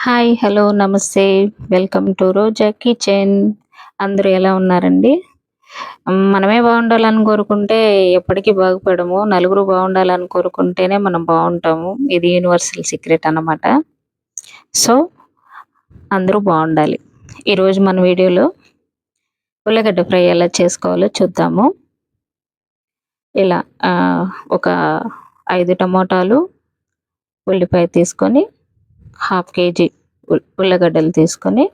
Hi, hello, నమస్తే. Welcome to Roja kitchen. అందరూ ఎలా ఉన్నారండి? మనమే బాగుండాలని కోరుకుంటే ఎప్పటికీ బాగుపడము. నలుగురు బాగుండాలని కోరుకుంటేనే మనం బావుంటాము. ఇది యూనివర్సల్ సీక్రెట్ అన్నమాట. సో, అందరూ బావుండాలి. ఈరోజు మన వీడియోలో ఉల్లగడ్డ ఫ్రై ఎలా చేసుకోవాలో చూద్దాము. ఇలా ఒక 5 టమోటాలు, ఉల్లిపాయ తీసుకొని, హాఫ్ కేజీ ఉల్లగడ్డలు తీసుకొని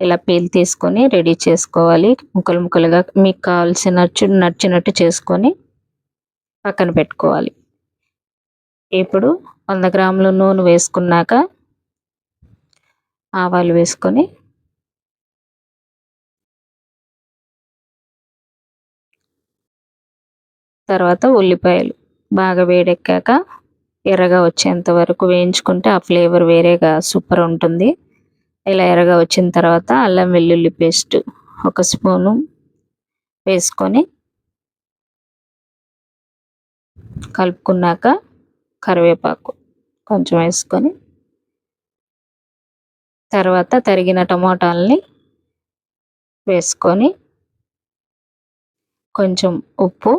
ఇలా పీల్ తీసుకొని రెడీ చేసుకోవాలి. ముక్కలు ముక్కలుగా మీకు నచ్చినట్టు చేసుకొని పక్కన పెట్టుకోవాలి. ఇప్పుడు 100 గ్రాముల నూనె వేసుకున్నాక ఆవాలు వేసుకొని తర్వాత ఉల్లిపాయలు బాగా వేడెక్కాక ఎర్రగా వచ్చేంత వరకు వేయించుకుంటే ఆ ఫ్లేవర్ వేరేగా సూపర్ ఉంటుంది. ఇలా ఎర్రగా వచ్చిన తర్వాత అల్లం వెల్లుల్లి పేస్ట్ 1 స్పూను వేసుకొని కలుపుకున్నాక కరివేపాకు కొంచెం వేసుకొని తర్వాత తరిగిన టమోటాలని వేసుకొని కొంచెం ఉప్పు,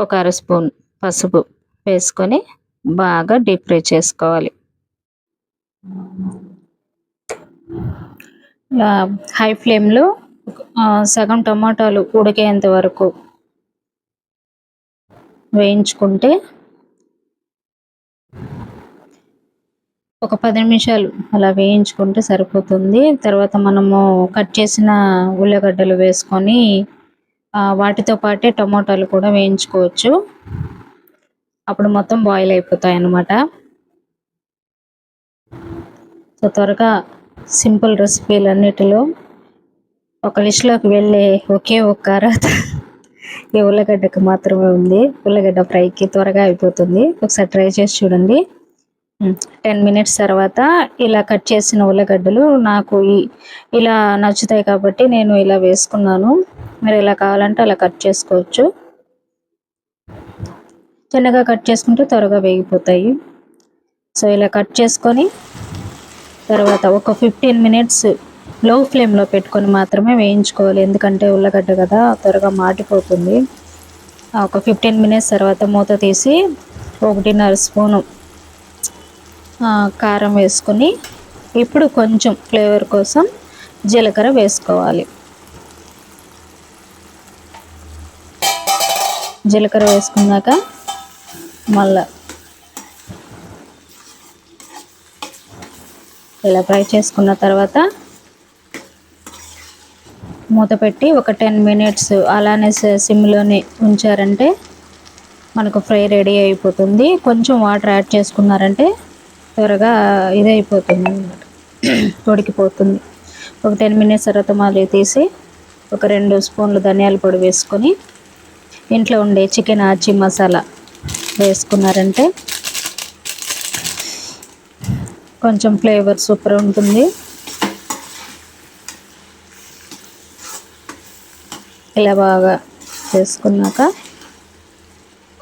1 అర స్పూన్ పసుపు వేసుకొని బాగా డీప్ ఫ్రై చేసుకోవాలి. హై ఫ్లేమ్లో సగం టమాటాలు ఉడికేంత వరకు వేయించుకుంటే ఒక 10 నిమిషాలు అలా వేయించుకుంటే సరిపోతుంది. తర్వాత మనము కట్ చేసిన ఉల్లగడ్డలు వేసుకొని వాటితో పాటే టమాటాలు కూడా వేయించుకోవచ్చు. అప్పుడు మొత్తం బాయిల్ అయిపోతాయి అన్నమాట. సో త్వరగా సింపుల్ రెసిపీలన్నిటిలో ఒక లిస్టులోకి వెళ్ళే ఒకే ఒక్క అర్హత ఈ ఉల్లగడ్డకు మాత్రమే ఉంది. ఉల్లగడ్డ ఫ్రైకి త్వరగా అయిపోతుంది. ఒకసారి ట్రై చేసి చూడండి. 10 మినిట్స్ తర్వాత ఇలా కట్ చేసిన ఉల్లగడ్డలు నాకు ఇలా నచ్చుతాయి కాబట్టి నేను ఇలా వేసుకున్నాను. మీరు ఎలా కావాలంటే అలా కట్ చేసుకోవచ్చు. చిన్నగా కట్ చేసుకుంటే త్వరగా వేగిపోతాయి. సో ఇలా కట్ చేసుకొని తర్వాత ఒక 15 మినిట్స్ లో ఫ్లేమ్లో పెట్టుకొని మాత్రమే వేయించుకోవాలి. ఎందుకంటే ఉల్లగడ్డ కదా త్వరగా మాడిపోతుంది. ఒక 15 మినిట్స్ తర్వాత మూత తీసి 1.5 స్పూను కారం వేసుకొని ఇప్పుడు కొంచెం ఫ్లేవర్ కోసం జీలకర్ర వేసుకోవాలి. జీలకర్ర వేసుకున్నాక మళ్ళా ఇలా ఫ్రై చేసుకున్న తర్వాత మూత పెట్టి ఒక 10 మినిట్స్ అలానే సిమ్లోనే ఉంచారంటే మనకు ఫ్రై రెడీ అయిపోతుంది. కొంచెం వాటర్ యాడ్ చేసుకున్నారంటే త్వరగా ఇదైపోతుంది అన్నమాట, ఉడికిపోతుంది. ఒక 10 మినిట్స్ తర్వాత మళ్ళీ తీసి ఒక 2 స్పూన్లు ధనియాల పొడి వేసుకొని ఇంట్లో ఉండే చికెన్ ఆచి మసాలా వేసుకున్నారంటే కొంచెం ఫ్లేవర్ సూపర్ ఉంటుంది. ఇలా బాగా చేసుకున్నాక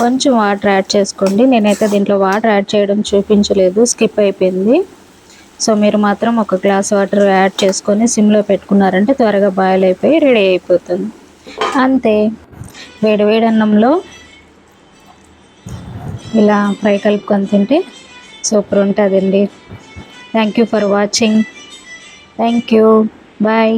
కొంచెం వాటర్ యాడ్ చేసుకోండి. నేనైతే దీంట్లో వాటర్ యాడ్ చేయడం చూపించలేదు, స్కిప్ అయిపోయింది. సో మీరు మాత్రం 1 గ్లాస్ వాటర్ యాడ్ చేసుకొని సిమ్లో పెట్టుకున్నారంటే త్వరగా బాయిల్ అయిపోయి రెడీ అయిపోతుంది. అంతే, వేడి వేడి అన్నంలో ఇలా ఫ్రై కలుపుకొని తింటే సూపర్ ఉంటుందండి. Thank you for watching. Thank you. Bye.